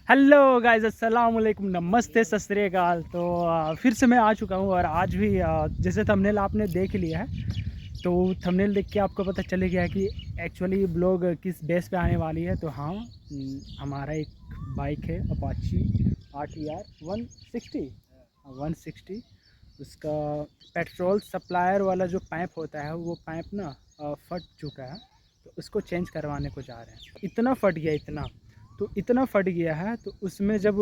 Hello guys, अस्सलाम वालेकुम, नमस्ते, सत श्री अकाल। तो फिर से मैं आ चुका हूँ और आज भी जैसे थंबनेल आपने देख लिया है, तो थंबनेल देख के आपको पता चले गया कि एक्चुअली ब्लॉग किस बेस पे आने वाली है। तो हाँ, हमारा एक बाइक है अपाची RTR 160। उसका पेट्रोल सप्लायर वाला जो पाइप होता है वो पाइप ना फट चुका है, तो उसको चेंज करवाने को जा रहे हैं। इतना फट गया, इतना फट गया है, तो उसमें जब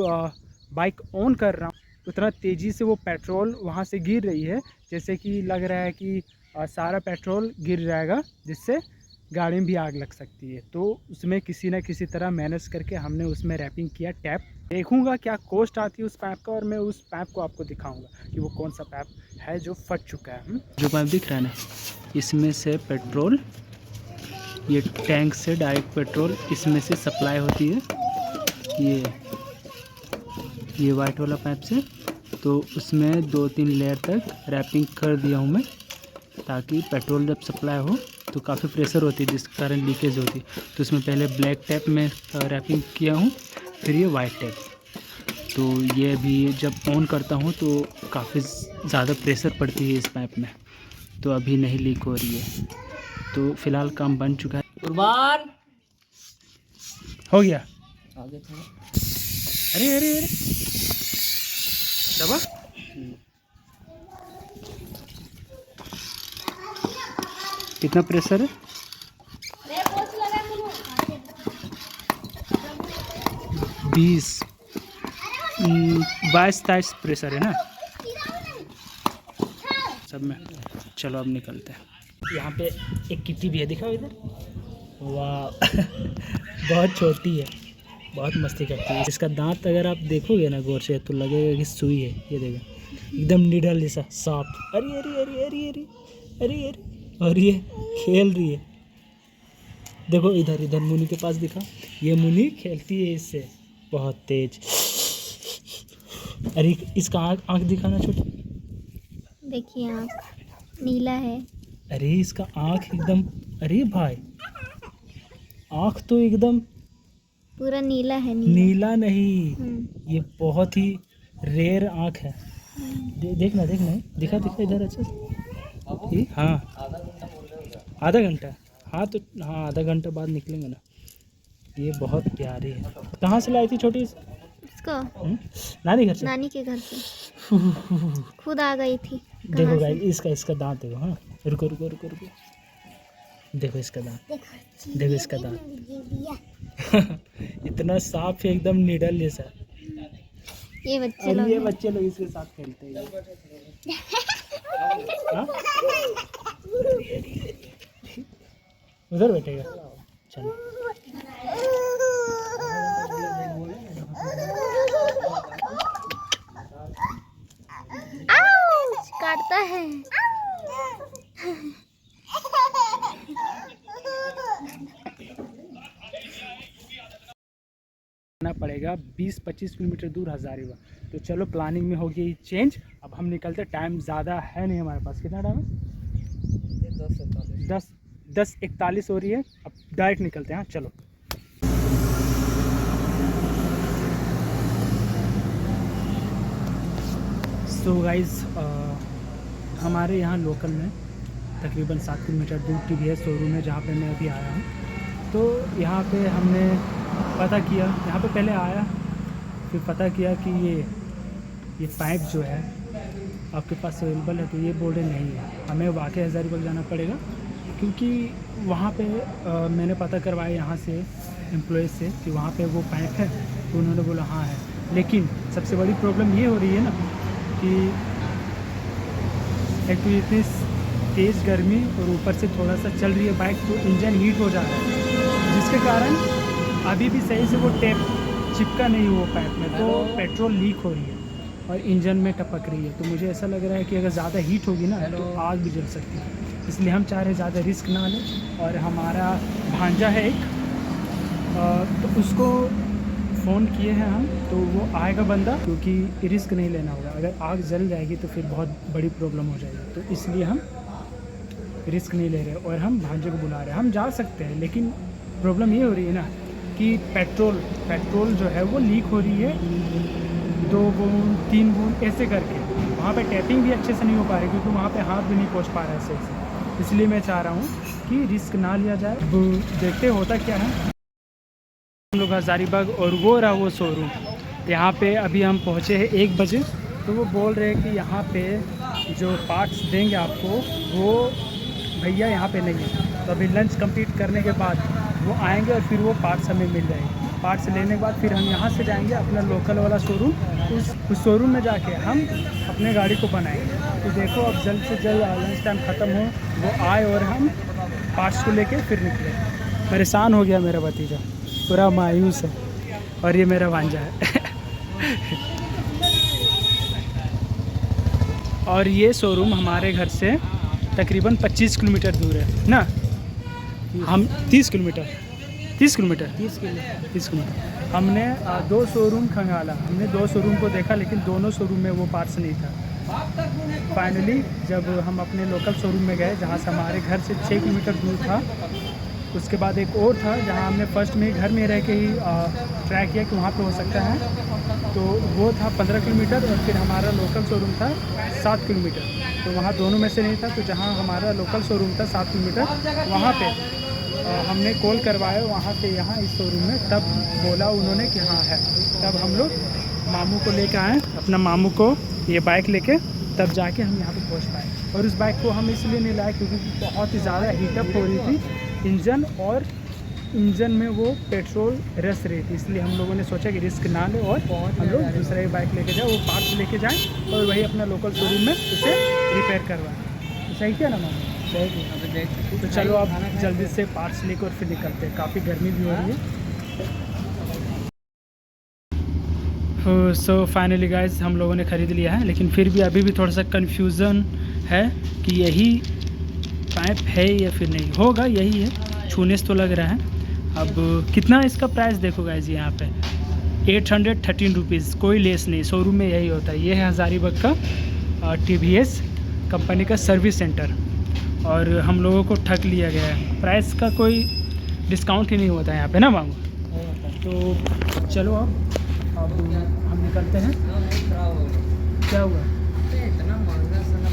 बाइक ऑन कर रहा हूँ तो उतना तेज़ी से वो पेट्रोल वहाँ से गिर रही है, जैसे कि लग रहा है कि सारा पेट्रोल गिर जाएगा, जिससे गाड़ी में भी आग लग सकती है। तो उसमें किसी न किसी तरह मैनेज करके हमने उसमें रैपिंग किया टैप। देखूंगा क्या कॉस्ट आती है उस पाइप का, और मैं उस पाइप को आपको दिखाऊंगा कि वो कौन सा पाइप है जो फट चुका है। जो पाइप दिख रहा है ना, इसमें से पेट्रोल, ये टैंक से डायरेक्ट पेट्रोल इसमें से सप्लाई होती है, ये वाइट वाला पाइप से। तो उसमें 2-3 लेयर तक रैपिंग कर दिया हूँ मैं, ताकि पेट्रोल जब सप्लाई हो तो काफ़ी प्रेशर होती है, जिस कारण लीकेज होती है। तो उसमें पहले ब्लैक टैप में रैपिंग किया हूँ, फिर ये वाइट टैप। तो ये भी जब ऑन करता हूँ तो काफ़ी ज़्यादा प्रेशर पड़ती है इस पाइप में, तो अभी नहीं लीक हो रही है। तो फिलहाल काम बन चुका है। कुर्बान हो गया आगे था। अरे अरे अरे दबा। कितना प्रेशर है? 22-23 प्रेशर है ना सब में। चलो अब निकलते हैं। यहाँ पे एक किट्टी भी है, दिखाओ इधर। वाह बहुत छोटी है, बहुत मस्ती करती है। इसका दांत अगर आप देखोगे ना गौर से तो लगेगा कि सुई है। ये देखो एकदम निडल जैसा सॉफ्ट। अरे अरे अरे अरे अरे अरे अरे, और ये खेल रही है। देखो इधर इधर मुनी के पास दिखा, ये मुनी खेलती है इससे बहुत तेज। अरे इसका आँख दिखाना छोटी, देखिए आँख नीला है। अरे इसका आँख एकदम, अरे भाई आँख तो एकदम पूरा नीला है। नीला नहीं, ये बहुत ही रेयर आँख है। देखना देखना, दिखा दिखा इधर अच्छा से। हाँ आधा घंटा, हाँ तो हाँ आधा घंटा बाद निकलेंगे ना। ये बहुत प्यारी है। कहाँ से लाई थी छोटी इसको? नानी घर से। नानी के घर से खुद आ गई थी। देखो गाइस, इसका दांत देखो। हाँ रुको रुको रुको रुको, देखो इसका दांत, देखो इसका दांत इतना साफ है, एकदम निडल जैसा। ये बच्चे लोग इसके साथ खेलते हैं। उधर बैठेगा, चलो। काटता है। पड़ेगा 20-25 किलोमीटर दूर हजारीबाग। तो चलो प्लानिंग में हो गई चेंज, अब हम निकलते। टाइम ज़्यादा है नहीं हमारे पास, कितना टाइम है? 10:41 हो रही है। अब डायरेक्ट निकलते हैं। हाँ चलो। सो गाइस, हमारे यहाँ लोकल में तकरीबन 7 किलोमीटर दूर TVS शोरूम है, जहाँ पे मैं अभी आया हूँ। तो यहाँ पे हमने पता किया, यहाँ पे पहले आया, फिर पता किया कि ये पाइप जो है आपके पास अवेलेबल है। तो ये बोल रहे नहीं है, हमें वाकई हज़ारीबाग जाना पड़ेगा, क्योंकि वहाँ पे मैंने पता करवाया यहाँ से एम्प्लॉय से कि वहाँ पे वो पाइप है। तो उन्होंने बोला हाँ है, लेकिन सबसे बड़ी प्रॉब्लम ये हो रही है ना कि एक तो इतनी तेज़ गर्मी और ऊपर से थोड़ा सा चल रही है बाइक, तो इंजन हीट हो जा रहा है, जिसके कारण अभी भी सही से वो टेप चिपका नहीं वो पाइप में, तो पेट्रोल लीक हो रही है और इंजन में टपक रही है। तो मुझे ऐसा लग रहा है कि अगर ज़्यादा हीट होगी ना तो आग भी जल सकती है। इसलिए हम चाह रहे ज़्यादा रिस्क ना लें। और हमारा भांजा है एक, तो उसको फ़ोन किए हैं हम, तो वो आएगा बंदा, क्योंकि रिस्क नहीं लेना होगा। अगर आग जल जाएगी तो फिर बहुत बड़ी प्रॉब्लम हो जाएगी। तो इसलिए हम रिस्क नहीं ले रहे और हम भांजे को बुला रहे हैं। हम जा सकते हैं, लेकिन प्रॉब्लम ये हो रही है ना कि पेट्रोल जो है वो लीक हो रही है 2 बूंद 3 बूंद ऐसे करके। वहाँ पे टैपिंग भी अच्छे से नहीं हो पा रही क्योंकि वहाँ पे हाथ भी नहीं पहुँच पा रहा है सही से। इसलिए मैं चाह रहा हूँ कि रिस्क ना लिया जाए। देखते होता क्या है। हम लोग हज़ारीबाग और वो रहा वो शोरूम। यहाँ पे अभी हम पहुँचे हैं 1 बजे। तो वो बोल रहे हैं कि यहाँ पे जो पार्ट्स देंगे आपको वो भैया यहाँ पे नहीं है। तो अभी लंच कंप्लीट करने के बाद वो आएंगे और फिर वो पार्ट्स हमें मिल जाएंगे। पार्ट्स लेने के बाद फिर हम यहाँ से जाएंगे अपना लोकल वाला शोरूम। उस शोरूम में जाके हम अपने गाड़ी को बनाएंगे। तो देखो अब जल्द से जल्द लंच टाइम ख़त्म हो, वो आए और हम पार्ट्स को लेके फिर निकले। परेशान हो गया मेरा भतीजा, पूरा मायूस है। और ये मेरा भांजा है। और ये शोरूम हमारे घर से तकरीबन 25 किलोमीटर दूर है ना। हम 30 किलोमीटर हमने 2 शोरूम खंगाला। हमने 2 शोरूम को देखा लेकिन दोनों शोरूम में वो पार्ट्स नहीं था। फाइनली जब हम अपने लोकल शोरूम में गए जहाँ से हमारे घर से 6 किलोमीटर दूर था, उसके बाद एक और था जहाँ हमने फर्स्ट में घर में रह के ही ट्राई किया कि वहाँ पे हो सकता है। तो वो था 15 किलोमीटर और फिर हमारा लोकल शोरूम था 7 किलोमीटर। तो वहाँ दोनों में से नहीं था। तो जहाँ हमारा लोकल शोरूम था 7 किलोमीटर, वहाँ पे हमने कॉल करवाया वहाँ से यहाँ इस शोरूम में। तब बोला उन्होंने कि हाँ है। तब हम लोग मामू को लेकर आए, अपना मामू को ये बाइक लेके, तब जाके हम यहाँ पे पहुँच पाए। और उस बाइक को हम इसलिए नहीं लाए क्योंकि बहुत ही ज़्यादा हीटअप हो रही थी इंजन, और इंजन में वो पेट्रोल रस रही थी। इसलिए हम लोगों ने सोचा कि रिस्क ना ले और हम लोग दूसरा बाइक लेके जाए, वो पार्ट्स लेके जाएं और वही अपना लोकल शोरूम में उसे रिपेयर करवाएं। तो सही क्या ना मामू? तो चलो अब जल्दी से पार्ट्स लेकर फिर निकलते हैं, काफ़ी गर्मी भी हो रही है। सो फाइनली गाइस हम लोगों ने ख़रीद लिया है, लेकिन फिर भी अभी भी थोड़ा सा कन्फ्यूज़न है कि यही पाइप है या फिर नहीं। होगा यही है, छूने से तो लग रहा है। अब कितना इसका प्राइस देखो गाइस, यहाँ पे 813 रुपीज़, कोई लेस नहीं। शोरूम में यही होता है। ये है हज़ारीबाग का TVS कंपनी का सर्विस सेंटर, और हम लोगों को ठग लिया गया है। प्राइस का कोई डिस्काउंट ही नहीं होता है यहाँ पे ना मामू। तो चलो अब हम निकलते हैं। क्या हुआ? इतना महंगा साला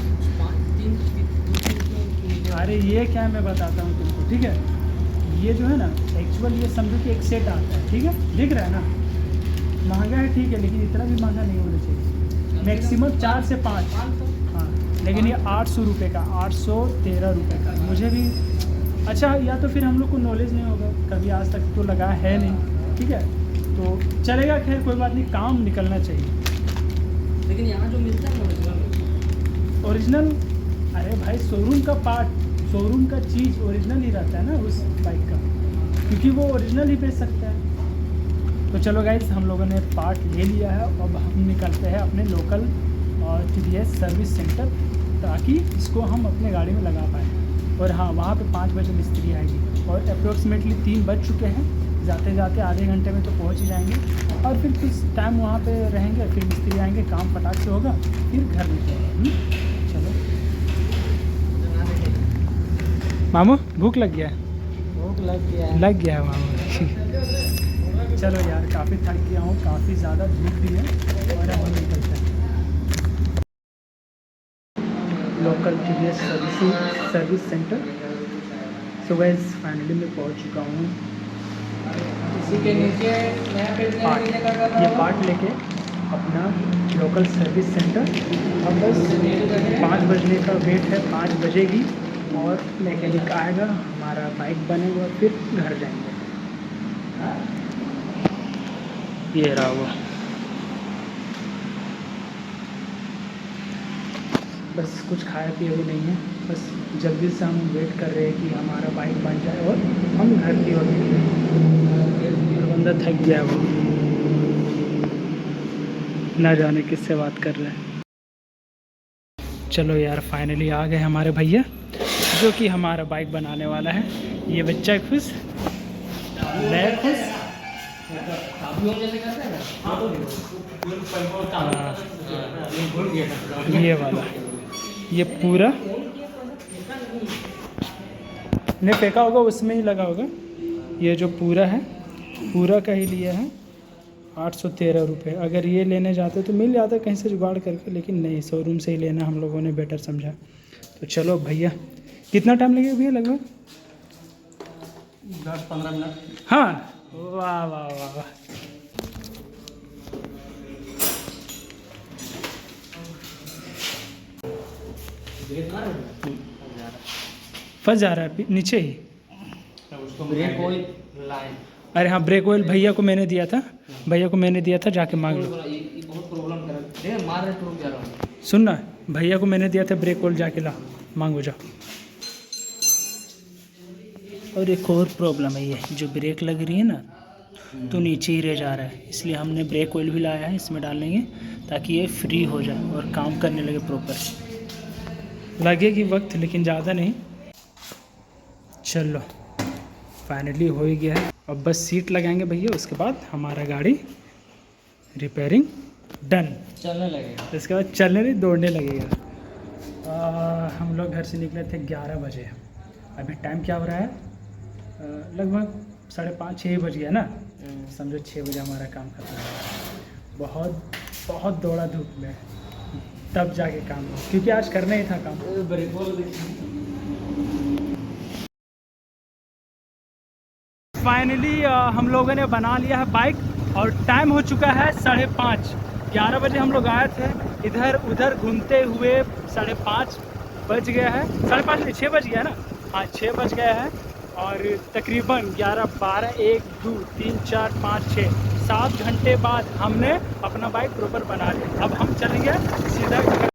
अरे ये क्या मैं बताता हूँ तुमको, ठीक है। ये जो है ना एक्चुअल ये समझो कि एक सेट आता है, ठीक है, दिख रहा है ना। महंगा है ठीक है, लेकिन इतना भी महंगा नहीं होना चाहिए। मैक्सिमम 4 से 5। हाँ, लेकिन ये 800 रुपये का, 813 रुपये का। मुझे भी अच्छा, या तो फिर हम लोग को नॉलेज नहीं होगा, कभी आज तक तो लगा है नहीं, ठीक है। तो चलेगा, खैर कोई बात नहीं, काम निकलना चाहिए। लेकिन यहाँ जो मिलता है ओरिजिनल, अरे भाई शोरूम का पार्ट, शोरूम का चीज़ ओरिजिनल ही रहता है ना उस बाइक का, क्योंकि वो ओरिजिनल ही बेच सकता है। तो चलो गाइस हम लोगों ने पार्ट ले लिया है। अब हम निकलते हैं अपने लोकल TVS सर्विस सेंटर, ताकि इसको हम अपने गाड़ी में लगा पाएँ। और हाँ, वहाँ पे 5 बजे मिस्त्री आएगी और अप्रोक्सीमेटली 3 बज चुके हैं। जाते जाते आधे घंटे में तो पहुँच ही जाएंगे, और फिर कुछ टाइम वहाँ पे रहेंगे, फिर मिस्त्री आएंगे, काम फटाक से होगा, फिर घर निकलेंगे। चलो मामू, भूख लग गया है? भूख लग गया है। लग गया है मामू। चलो यार, काफ़ी थक गया हूँ, काफ़ी ज़्यादा धूप भी है, और अब हम निकलते हैं। Local TVS service centre. So guys finally मैं पहुँच चुका हूँ। इसी के नीचे ये पार्ट लेके अपना लोकल सर्विस सेंटर। अब बस 5 बजने का वेट है, 5 बजेगी और मैकेनिक आएगा, हमारा बाइक बनेगा, फिर घर जाएंगे। ये रहा वो। बस कुछ खाया पिया भी नहीं है, बस जल्दी से हम वेट कर रहे हैं कि हमारा बाइक बन जाए और हम घर की ओर निकलें। और बंदा थक गया, वो ना जाने किससे बात कर रहे हैं। चलो यार फाइनली आ गए हमारे भैया, जो कि हमारा बाइक बनाने वाला है। ये बच्चा खुश, मैं खुश। ये वाला, ये पूरा नहीं फेंका होगा, उसमें ही लगा होगा। ये जो पूरा है पूरा का ही लिया है 813 रुपये। अगर ये लेने जाते तो मिल जाता कहीं से जुगाड़ करके, लेकिन नहीं, शोरूम से ही लेना हम लोगों ने बेटर समझा। तो चलो भैया, कितना टाइम लगेगा भैया लगभग? 10-15 मिनट। हाँ, वाह वाह वाह वाह। फंस जा रहा है नीचे ही। उसको ब्रेक ऑयल लाए। अरे हाँ, ब्रेक ऑयल भैया को मैंने दिया था, भैया को मैंने दिया था, जाके मांग लो। ये बहुत प्रॉब्लम कर रहा है, मार रहे तो रुक जा रहा हूँ। सुन ना, भैया को मैंने दिया था ब्रेक ऑयल, जाके ला, मांगो जाओ। और एक और प्रॉब्लम है, ये जो ब्रेक लग रही है ना तो नीचे ही रह जा रहा है, इसलिए हमने ब्रेक ऑयल भी लाया है, इसमें डालेंगे ताकि ये फ्री हो जाए और काम करने लगे प्रॉपर। लगेगी वक्त लेकिन ज़्यादा नहीं। चलो फाइनली हो ही गया है, अब बस सीट लगाएंगे भैया, उसके बाद हमारा गाड़ी रिपेयरिंग डन। चलने लगेगा। इसके बाद चलने नहीं, दौड़ने लगेगा। हम लोग घर से निकले थे 11 बजे, अभी टाइम क्या हो रहा है? लगभग 5:30-6 बज गया ना, समझो 6 बजे हमारा काम खत्म हुआ। बहुत बहुत दौड़ा धूप में, तब जाके काम हुआ, क्योंकि आज करना ही था काम। ब्रेक ऑयल देखिए। फाइनली हम लोगों ने बना लिया है बाइक, और टाइम हो चुका है 5:30। 11 बजे हम लोग आए थे, इधर उधर घूमते हुए 5:30 बज गया है। 5:30 नहीं, 6 बज गया ना, हाँ 6 बज गया है। और तकरीबन 11, 12, 1, 2, 3, 4, 5, 6, 7 घंटे बाद हमने अपना बाइक प्रॉपर बना लिया। अब हम चलेंगे सीधा